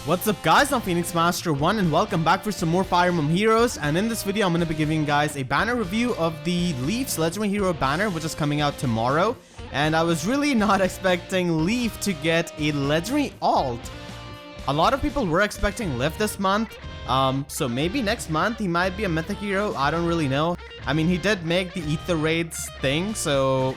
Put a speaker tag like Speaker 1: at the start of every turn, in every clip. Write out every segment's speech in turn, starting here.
Speaker 1: What's up guys, I'm Phoenix Master 1 and welcome back for some more Fire Emblem Heroes, and in this video I'm going to be giving you guys a banner review of the Leif's Legendary Hero banner, which is coming out tomorrow. And I was really not expecting Leif to get a Legendary alt. A lot of people were expecting Leif this month, so maybe next month he might be a mythic hero, I don't really know. I mean, he did make the Ether Raids thing, so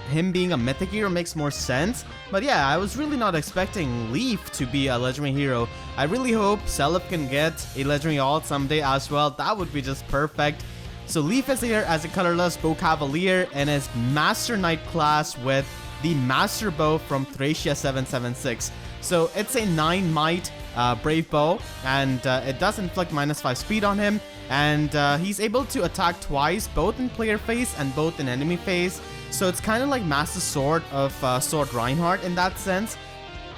Speaker 1: him being a mythic hero makes more sense. But yeah, I was really not expecting Leif to be a legendary hero. I really hope Seliph can get a legendary alt someday as well. That would be just perfect. So Leif is here as a colorless bow cavalier in his Master Knight class with the Master Bow from Thracia 776. So it's a 9 might brave bow, and it does inflict -5 speed on him, and he's able to attack twice, both in player phase and both in enemy phase. So it's kind of like Master Sword of Sword Reinhardt in that sense,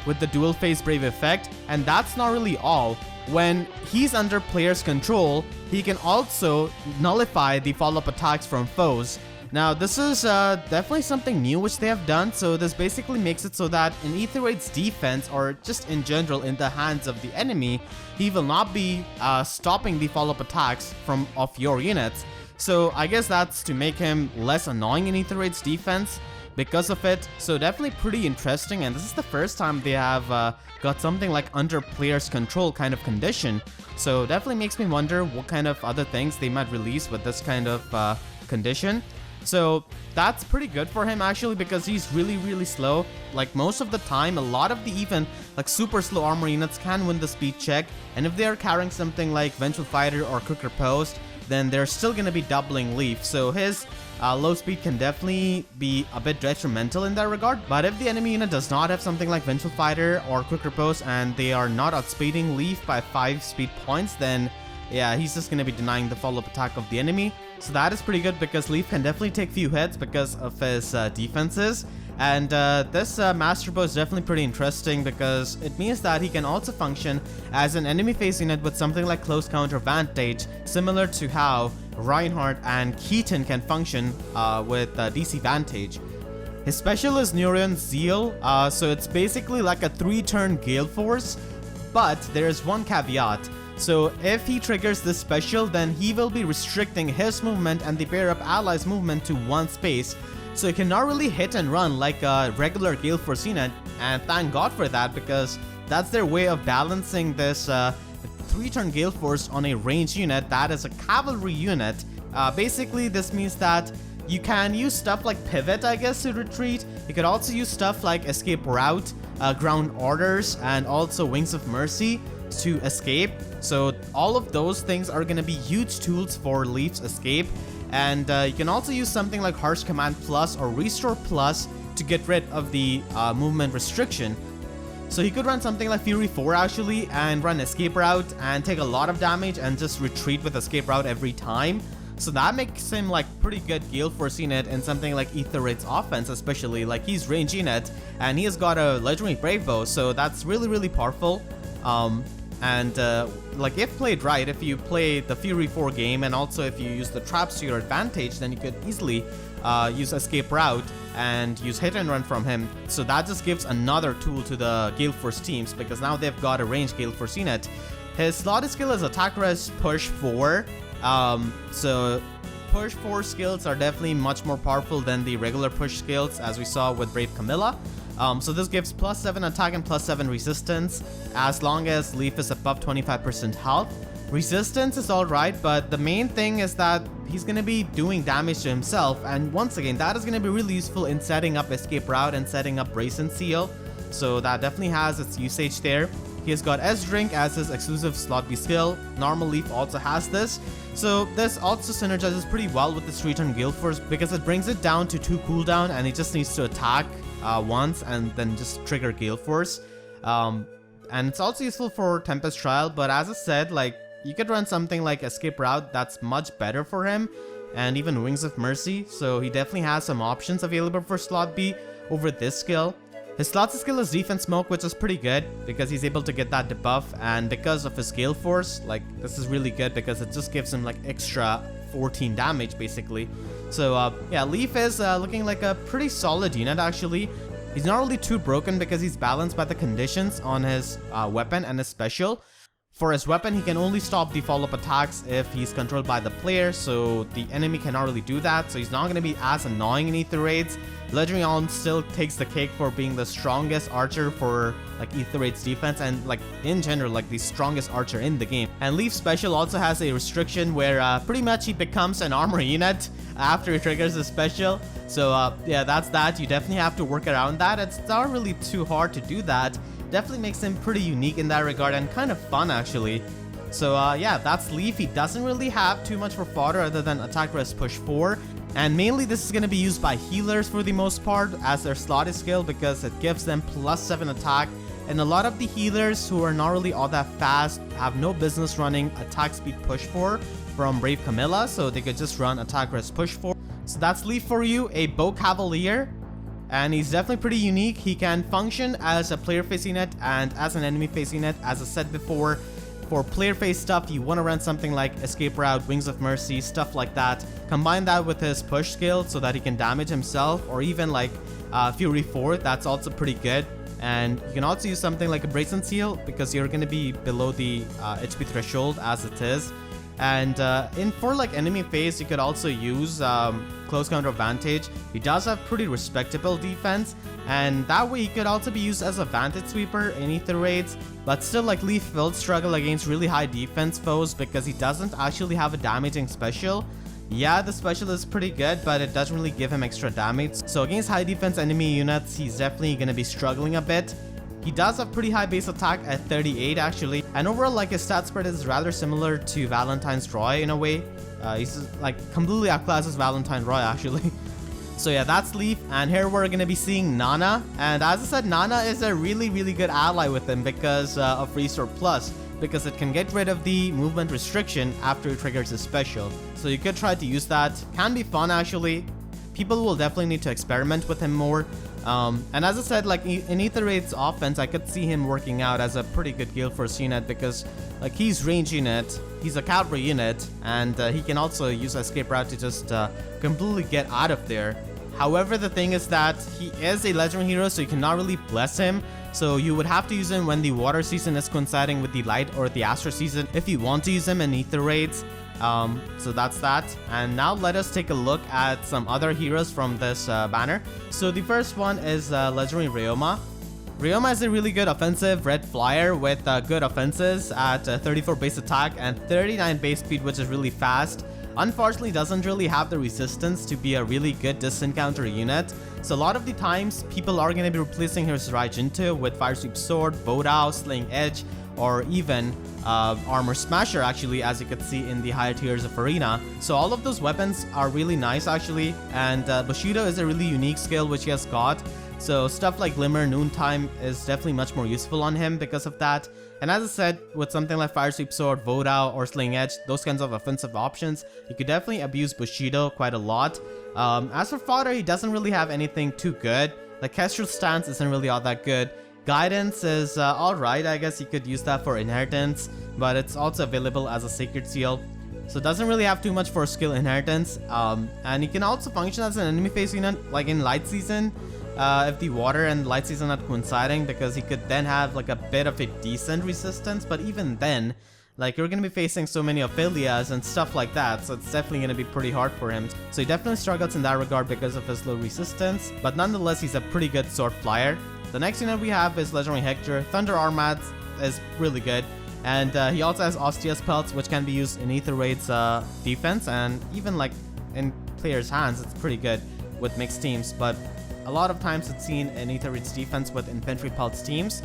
Speaker 1: with the dual phase brave effect. And that's not really all. When he's under player's control, he can also nullify the follow-up attacks from foes. Now this is definitely something new which they have done. So this basically makes it so that in Ether Raid's defense, or just in general in the hands of the enemy, he will not be stopping the follow-up attacks of your units. So I guess that's to make him less annoying in Ether Raid's defense because of it. So definitely pretty interesting, and this is the first time they have got something like under player's control kind of condition. So definitely makes me wonder what kind of other things they might release with this kind of condition. So that's pretty good for him actually, because he's really slow. Like most of the time, a lot of the even like super slow armor units can win the speed check, and if they are carrying something like Vengeful Fighter or Quicker Post, then they're still going to be doubling Leif. So his low speed can definitely be a bit detrimental in that regard. But if the enemy unit does not have something like Vengeful Fighter or Quicker Post, and they are not outspeeding Leif by 5 speed points, then yeah, he's just going to be denying the follow-up attack of the enemy. So that is pretty good, because Leif can definitely take few hits because of his defenses. And this Master Bow is definitely pretty interesting, because it means that he can also function as an enemy phase unit with something like Close Counter Vantage, similar to how Reinhardt and Keaton can function with DC Vantage. His special is Neurian Zeal, so it's basically like a 3-turn Gale Force, but there is one caveat. So if he triggers this special, then he will be restricting his movement and the pair of allies' movement to one space. So he cannot really hit and run like a regular Gale Force unit, and thank God for that, because that's their way of balancing this 3-turn Gale Force on a ranged unit that is a cavalry unit. Basically this means that you can use stuff like Pivot, I guess, to retreat. You could also use stuff like Escape Route, Ground Orders, and also Wings of Mercy to escape. So all of those things are going to be huge tools for Leif's escape. And you can also use something like Harsh Command Plus or Restore Plus to get rid of the movement restriction. So he could run something like Fury 4 actually, and run Escape Route and take a lot of damage and just retreat with Escape Route every time. So that makes him like pretty good Gale Force unit in something like Ether Raid's offense, especially. Like he's range unit and he has got a legendary Brave Bow, so that's really powerful. Like if played right, if you play the Fury 4 game and also if you use the traps to your advantage, then you could easily use Escape Route and use Hit and Run from him. So that just gives another tool to the Gale Force teams, because now they've got a ranged Gale Force unit. His slotted skill is Attack Res Push 4. So Push 4 skills are definitely much more powerful than the regular push skills, as we saw with Brave Camilla. So this gives +7 attack and +7 resistance as long as Leif is above 25% health. Resistance is alright, but the main thing is that he's going to be doing damage to himself, and once again that is going to be really useful in setting up Escape Route and setting up Brace and Seal. So that definitely has its usage there. He has got S-Drink as his exclusive slot B skill. Normal Leif also has this. So this also synergizes pretty well with the 3-turn Gale Force, because it brings it down to 2 cooldown and he just needs to attack once and then just trigger Gale Force. And it's also useful for Tempest Trial, but as I said, like you could run something like Escape Route that's much better for him, and even Wings of Mercy. So he definitely has some options available for slot B over this skill. His slot skill is Defense Smoke, which is pretty good because he's able to get that debuff, and because of his Gale Force, like this is really good because it just gives him like extra 14 damage basically. So yeah, Leif is looking like a pretty solid unit actually. He's not really too broken because he's balanced by the conditions on his weapon and his special. For his weapon, he can only stop the follow-up attacks if he's controlled by the player, so the enemy cannot really do that, so he's not going to be as annoying in Ether Raids. Legendary Alm still takes the cake for being the strongest archer for like Ether Raids defense, and like in general like the strongest archer in the game. And Leif's special also has a restriction where pretty much he becomes an armor unit after he triggers his special. So yeah, that's that. You definitely have to work around that. It's not really too hard to do that. Definitely makes him pretty unique in that regard and kind of fun actually. So yeah, that's Leif. He doesn't really have too much for fodder other than attack rest push 4. And mainly this is going to be used by healers for the most part as their slotted skill because it gives them +7 attack. And a lot of the healers who are not really all that fast have no business running attack speed push 4 from Brave Camilla, so they could just run attack rest push 4. So that's Leif for you, a bow cavalier. And he's definitely pretty unique. He can function as a player facing it and as an enemy facing it. As I said before, for player face stuff, you want to run something like Escape Route, Wings of Mercy, stuff like that. Combine that with his push skill so that he can damage himself, or even like Fury 4, that's also pretty good. And you can also use something like a Brazen Seal because you're going to be below the HP threshold as it is. And for like enemy phase, you could also use close counter advantage. He does have pretty respectable defense, and that way he could also be used as a vantage sweeper in Ether Raids. But still, like Leif will struggle against really high defense foes because he doesn't actually have a damaging special. Yeah, the special is pretty good, but it doesn't really give him extra damage. So against high defense enemy units, he's definitely going to be struggling a bit. He does have pretty high base attack at 38 actually, and overall like his stat spread is rather similar to Valentine's Roy in a way. He's like completely outclasses Valentine Roy actually. So yeah, that's Leif, and here we're gonna be seeing Nana, and as I said, Nana is a really good ally with him because of Restore Plus, because it can get rid of the movement restriction after it triggers his special. So you could try to use that. Can be fun actually. People will definitely need to experiment with him more. And as I said, like in Ether Raid's offense, I could see him working out as a pretty good Gale Force unit because like he's range unit, he's a cavalry unit, and he can also use Escape Route to just completely get out of there. However, the thing is that he is a legendary hero, so you cannot really bless him. So you would have to use him when the water season is coinciding with the light or the astro season if you want to use him in Ether Raids. So that's that. And now let us take a look at some other heroes from this banner. So the first one is legendary Ryoma. Ryoma is a really good offensive red flyer with good offenses at 34 base attack and 39 base speed, which is really fast. Unfortunately, doesn't really have the resistance to be a really good distance counter unit. So a lot of the times, people are going to be replacing his Raijinto with Fire Sweep Sword, Bodao, Slaying Edge, or even Armor Smasher actually, as you could see in the higher tiers of Arena. So all of those weapons are really nice actually, and Bushido is a really unique skill which he has got. So stuff like Glimmer, Noontime is definitely much more useful on him because of that. And as I said, with something like Fire Sweep Sword, Vodao, or Slaying Edge, those kinds of offensive options, you could definitely abuse Bushido quite a lot. As for fodder, he doesn't really have anything too good. Like Kestrel's stance isn't really all that good. Guidance is alright, I guess you could use that for inheritance, but it's also available as a sacred seal. So it doesn't really have too much for skill inheritance. And he can also function as an enemy face unit, like in Light Season. If the water and light season are coinciding, because he could then have like a bit of a decent resistance, but even then, like you're gonna be facing so many Ophelias and stuff like that, so it's definitely gonna be pretty hard for him. So he definitely struggles in that regard because of his low resistance, but nonetheless he's a pretty good sword flyer. The next unit we have is legendary Hector. Thunder Armads is really good, and he also has Ostia's Pelts, which can be used in Ether Raid's defense, and even like in players' hands it's pretty good with mixed teams. But a lot of times it's seen in Ether Raid's defense with Infantry Pulse teams,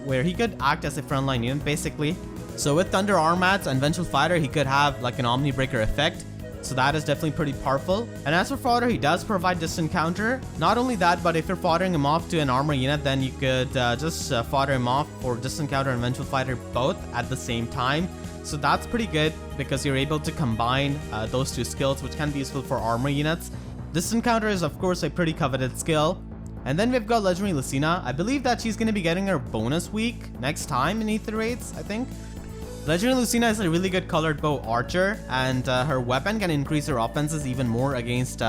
Speaker 1: where he could act as a frontline unit basically. So with Thunder Armads and Vengeful Fighter, he could have like an Omni Breaker effect, so that is definitely pretty powerful. And as for fodder, he does provide distant counter. Not only that, but if you're foddering him off to an armor unit, then you could just fodder him off for distant counter and Vengeful Fighter both at the same time. So that's pretty good because you're able to combine those two skills, which can be useful for armor units. Distant counter is of course a pretty coveted skill. And then we've got legendary Lucina. I believe that she's going to be getting her bonus week next time in Ether Raids, I think. Legendary Lucina is a really good colored bow archer, and her weapon can increase her offenses even more against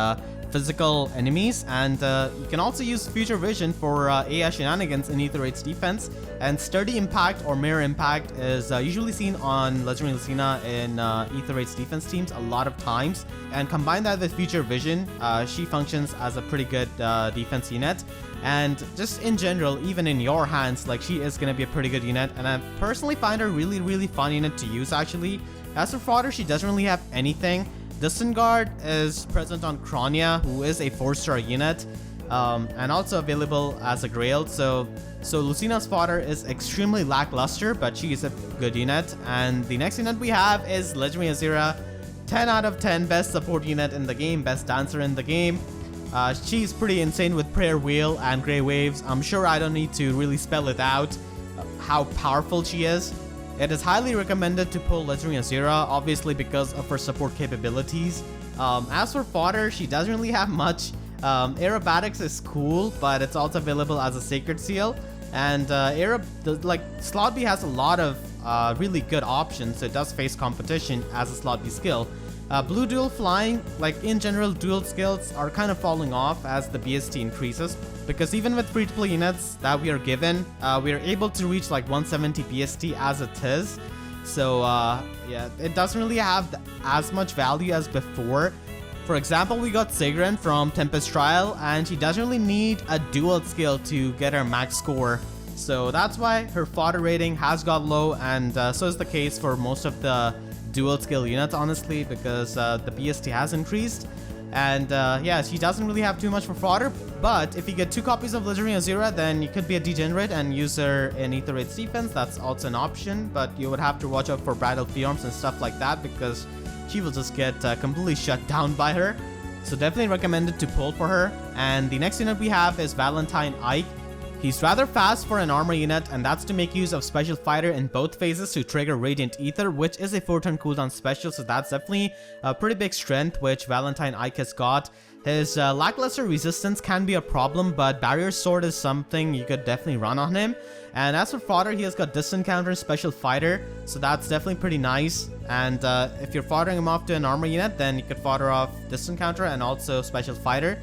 Speaker 1: physical enemies, and you can also use Future Vision for AR shenanigans in Ether Raid's defense. And Sturdy Impact or Mirror Impact is usually seen on Legendary Lucina in Ether Raid's defense teams a lot of times. And combine that with Future Vision, she functions as a pretty good defense unit. And just in general, even in your hands, like, she is going to be a pretty good unit. And I personally find her really fun unit to use actually. As for fodder, she doesn't really have anything. Distant Guard is present on Kronia, who is a 4-star unit, and also available as a Grail. So Lucina's fodder is extremely lackluster, but she is a good unit. And the next unit we have is Legendary Azura, 10 out of 10 best support unit in the game, best dancer in the game. She's pretty insane with Prayer Wheel and Grey Waves. I'm sure I don't need to really spell it out how powerful she is. It is highly recommended to pull Legendary Azura, obviously because of her support capabilities. As for fodder, she doesn't really have much. Aerobatics is cool, but it's also available as a Sacred Seal. And Slot B has a lot of really good options, so it does face competition as a Slot B skill. Blue dual flying, like in general, dual skills are kind of falling off as the BST increases, because even with free-to-play units that we are given, we are able to reach like 170 BST as it is. So yeah, it doesn't really have as much value as before. For example, we got Sigrid from Tempest Trial, and she doesn't really need a dual skill to get her max score. So that's why her fodder rating has got low, and so is the case for most of the dual skill units, honestly, because the BST has increased. And yeah, she doesn't really have too much for fodder, but if you get 2 copies of Legendary Azura, then you could be a degenerate and use her in Ether Raid's defense. That's also an option, but you would have to watch out for Bridal Fiorms and stuff like that, because she will just get completely shut down by her. So definitely recommended to pull for her. And the next unit we have is Valentine Ike. He's rather fast for an armor unit, and that's to make use of Special Fighter in both phases to trigger Radiant Ether, which is a 4-turn cooldown special, so that's definitely a pretty big strength which Valentine Ike has got. His lackluster resistance can be a problem, but Barrier Sword is something you could definitely run on him. And as for fodder, he has got Distant Counter and Special Fighter, so that's definitely pretty nice. And if you're foddering him off to an armor unit, then you could fodder off Distant Counter and also Special Fighter.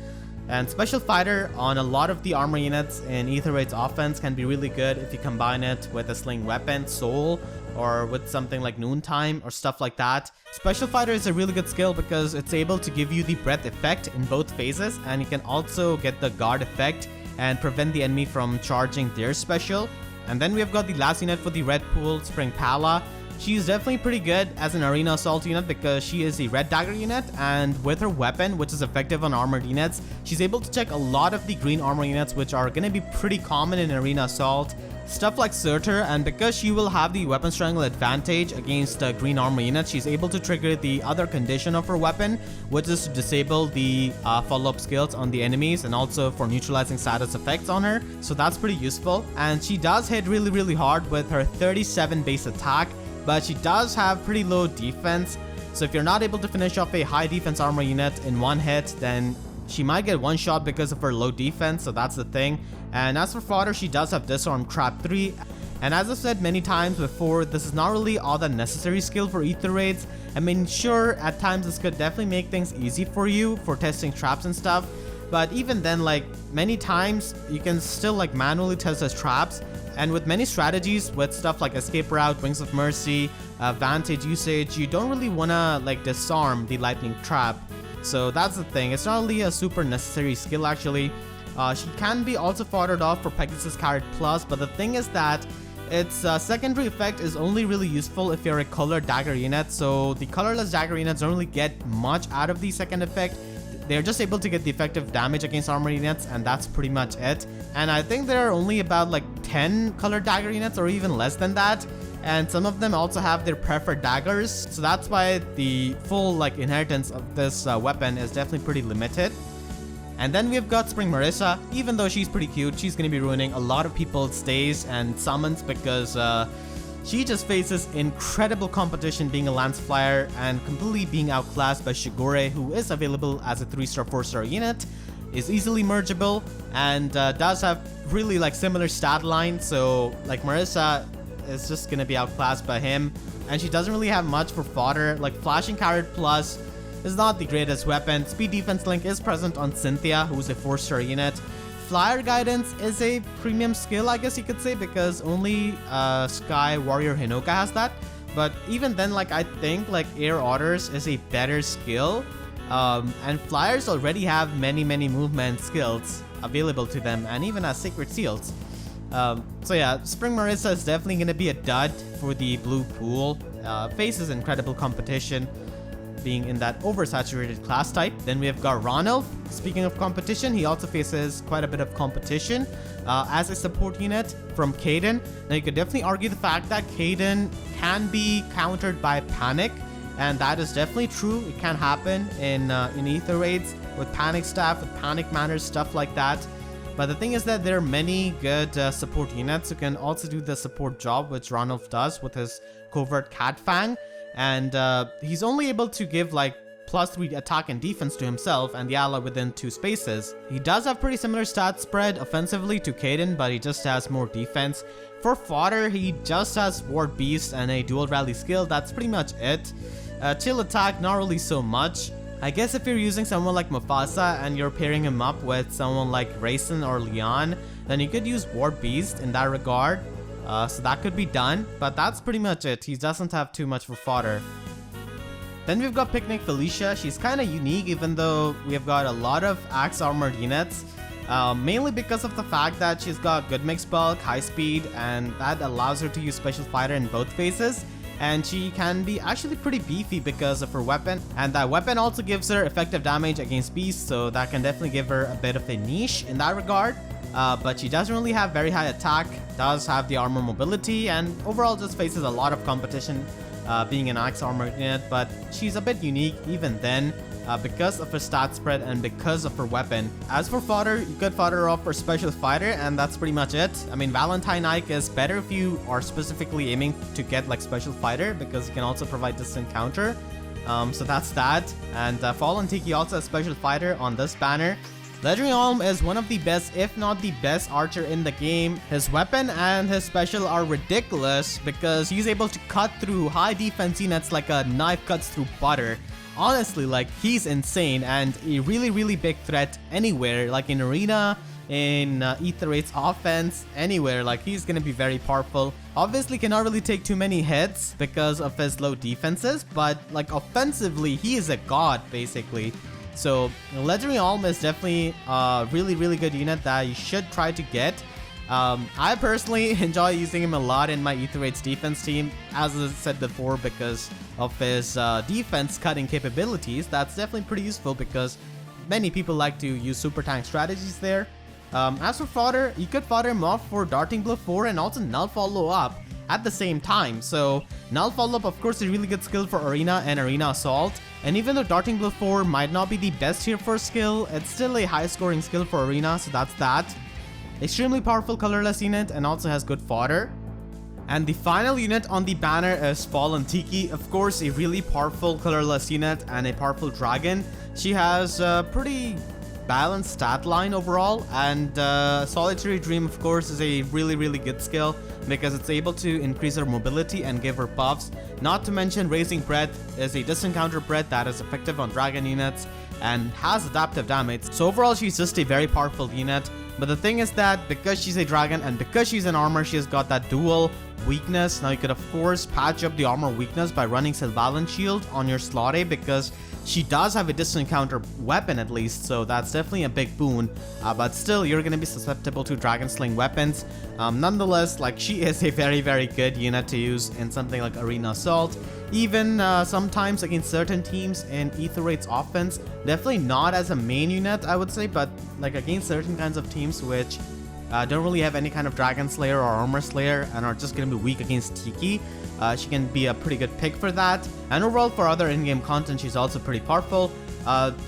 Speaker 1: And Special Fighter on a lot of the armor units in Ether Raid's offense can be really good if you combine it with a sling weapon, Soul, or with something like Noontime or stuff like that. Special Fighter is a really good skill because it's able to give you the breath effect in both phases, and you can also get the guard effect and prevent the enemy from charging their special. And then we have got the last unit for the red pool, Spring Palla. She's definitely pretty good as an arena assault unit because she is a red dagger unit, and with her weapon, which is effective on armored units, she's able to check a lot of the green armor units, which are going to be pretty common in arena assault. Stuff like Surtur, and because she will have the weapon strangle advantage against green armor units, she's able to trigger the other condition of her weapon, which is to disable the follow-up skills on the enemies and also for neutralizing status effects on her. So that's pretty useful, and she does hit really hard with her 37 base attack, but she does have pretty low defense. So if you're not able to finish off a high defense armor unit in one hit, then she might get one shot because of her low defense, so that's the thing. And as for fodder, she does have Disarm Trap 3. And as I've said many times before, this is not really all that necessary skill for Ether Raids. I mean, sure, at times this could definitely make things easy for you for testing traps and stuff. But even then, like, many times you can still like manually test those traps. And with many strategies, with stuff like Escape Route, Wings of Mercy, Vantage usage, you don't really want to like disarm the lightning trap. So that's the thing, it's not really a super necessary skill actually. She can be also foddered off for Pegasus Carrot Plus, but the thing is that its secondary effect is only really useful if you're a colored dagger unit. So the colorless dagger units don't really get much out of the second effect. They're just able to get the effective damage against armor units, and that's pretty much it. And I think there are only about like 10 colored dagger units or even less than that. And some of them also have their preferred daggers. So that's why the full like inheritance of this weapon is definitely pretty limited. And then we've got Spring Marisa. Even though she's pretty cute, she's going to be ruining a lot of people's stays and summons because she just faces incredible competition being a Lance Flyer and completely being outclassed by Shigure, who is available as a 3-star, 4-star unit, is easily mergeable, and does have really like similar stat line. So like Marisa is just gonna be outclassed by him, and she doesn't really have much for fodder. Like Flashing Carrot Plus is not the greatest weapon. Speed Defense Link is present on Cynthia, who's a 4-star unit. Flyer Guidance is a premium skill, I guess you could say, because only Sky Warrior Hinoka has that. But even then, like, I think like Air Orders is a better skill. And Flyers already have many movement skills available to them, and even as Sacred Seals. So yeah, Spring Marisa is definitely going to be a dud for the blue pool. Faces incredible competition, being in that oversaturated class type. Then we have got Ranulf. Speaking of competition, he also faces quite a bit of competition as a support unit from Kaden. Now you could definitely argue the fact that Kaden can be countered by Panic, and that is definitely true. It can happen in Ether raids with Panic staff, with Panic manners, stuff like that. But the thing is that there are many good support units who can also do the support job, which Ranulf does with his covert Cat Fang. And he's only able to give like +3 attack and defense to himself and the ally within 2 spaces. He does have pretty similar stat spread offensively to Kaden, but he just has more defense. For fodder, he just has Ward Beast and a dual rally skill. That's pretty much it. Chill attack, not really so much. I guess if you're using someone like Mufasa and you're pairing him up with someone like Raisin or Leon, then you could use Ward Beast in that regard. So that could be done, but that's pretty much it. He doesn't have too much for fodder. Then we've got Picnic Felicia. She's kind of unique, even though we have got a lot of axe armored units. Mainly because of the fact that she's got good mixed bulk, high speed, and that allows her to use special fighter in both phases. And she can be actually pretty beefy because of her weapon, and that weapon also gives her effective damage against beasts, so that can definitely give her a bit of a niche in that regard. But she doesn't really have very high attack, does have the armor mobility, and overall just faces a lot of competition being an axe armor unit. But she's a bit unique even then because of her stat spread and because of her weapon. As for fodder, you could fodder her off for special fighter, and that's pretty much it. I mean, Valentine Ike is better if you are specifically aiming to get like special fighter, because you can also provide distant counter. So that's that. And Fallen Tiki also has special fighter on this banner. Legendary Olm is one of the best, if not the best archer in the game. His weapon and his special are ridiculous because he's able to cut through high defense units like a knife cuts through butter. Honestly, like, he's insane and a really big threat anywhere, like in arena, in Ether Raid's offense, anywhere. Like, he's gonna be very powerful. Obviously cannot really take too many hits because of his low defenses, but like offensively, he is a god basically. So Legendary Olm is definitely a really good unit that you should try to get. I personally enjoy using him a lot in my Ether Raid's defense team, as I said before, because of his defense cutting capabilities. That's definitely pretty useful because many people like to use super tank strategies there. As for fodder, you could fodder him off for Darting Blow 4 and also Null Follow Up at the same time. So Null Follow Up, of course, is a really good skill for Arena and Arena Assault. And even though Darting Blow 4 might not be the best tier 4 skill, it's still a high scoring skill for Arena, so that's that. Extremely powerful colorless unit and also has good fodder. And the final unit on the banner is Fallen Tiki. Of course, a really powerful colorless unit and a powerful dragon. She has a pretty balanced stat line overall, and Solitary Dream, of course, is a really good skill because it's able to increase her mobility and give her buffs. Not to mention Raising Breath is a distant counter breath that is effective on dragon units and has adaptive damage. So overall, she's just a very powerful unit. But the thing is that because she's a dragon and because she's an armor, she has got that dual weakness. Now you could of course patch up the armor weakness by running Sylvalan Shield on your slot A, because she does have a distant counter weapon at least, so that's definitely a big boon. But still, you're gonna be susceptible to dragon slaying weapons. Nonetheless, like, she is a very good unit to use in something like Arena Assault. Even sometimes against certain teams in Ether Raid's offense. Definitely not as a main unit, I would say, but like against certain kinds of teams which don't really have any kind of Dragon Slayer or Armor Slayer and are just going to be weak against Tiki. She can be a pretty good pick for that. And overall, for other in-game content, she's also pretty powerful.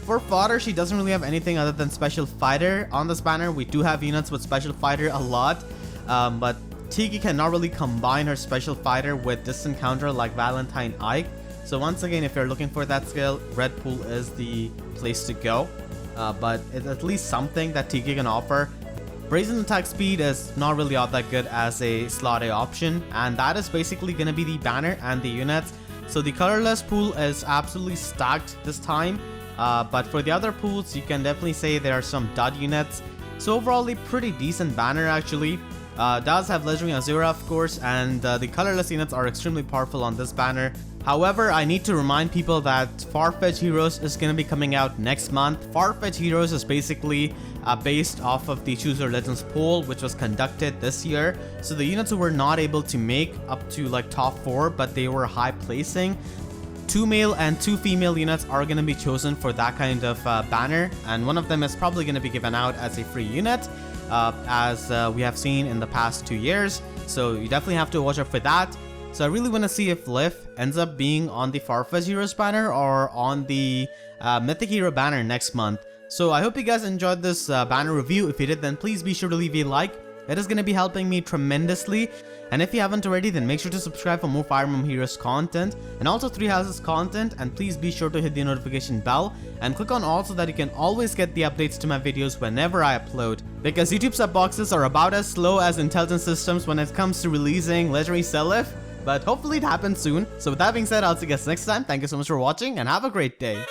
Speaker 1: For fodder, she doesn't really have anything other than Special Fighter on this banner. We do have units with Special Fighter a lot, but Tiki cannot really combine her Special Fighter with distant counter like Valentine Ike. So once again, if you're looking for that skill, Red Pool is the place to go. But it's at least something that Tiki can offer. Brazen attack speed is not really all that good as a slot A option, and that is basically going to be the banner and the units. So the colorless pool is absolutely stacked this time. But for the other pools, you can definitely say there are some dud units. So overall, a pretty decent banner actually. Does have legendary Azura, of course, and the colorless units are extremely powerful on this banner. However, I need to remind people that FEH Heroes is going to be coming out next month. FEH Heroes is basically based off of the Choose Your Legends poll, which was conducted this year. So the units who were not able to make up to like top 4, but they were high placing, 2 male and 2 female units are going to be chosen for that kind of banner. And one of them is probably going to be given out as a free unit, as we have seen in the past 2 years. So you definitely have to watch out for that. So I really want to see if Leif ends up being on the FEH Heroes banner or on the Mythic Hero banner next month. So I hope you guys enjoyed this banner review. If you did, then please be sure to leave a like. It is going to be helping me tremendously. And if you haven't already, then make sure to subscribe for more Fire Emblem Heroes content and also Three Houses content. And please be sure to hit the notification bell and click on all so that you can always get the updates to my videos whenever I upload. Because YouTube sub boxes are about as slow as intelligent systems when it comes to releasing legendary Leif. But hopefully it happens soon. So with that being said, I'll see you guys next time. Thank you so much for watching and have a great day.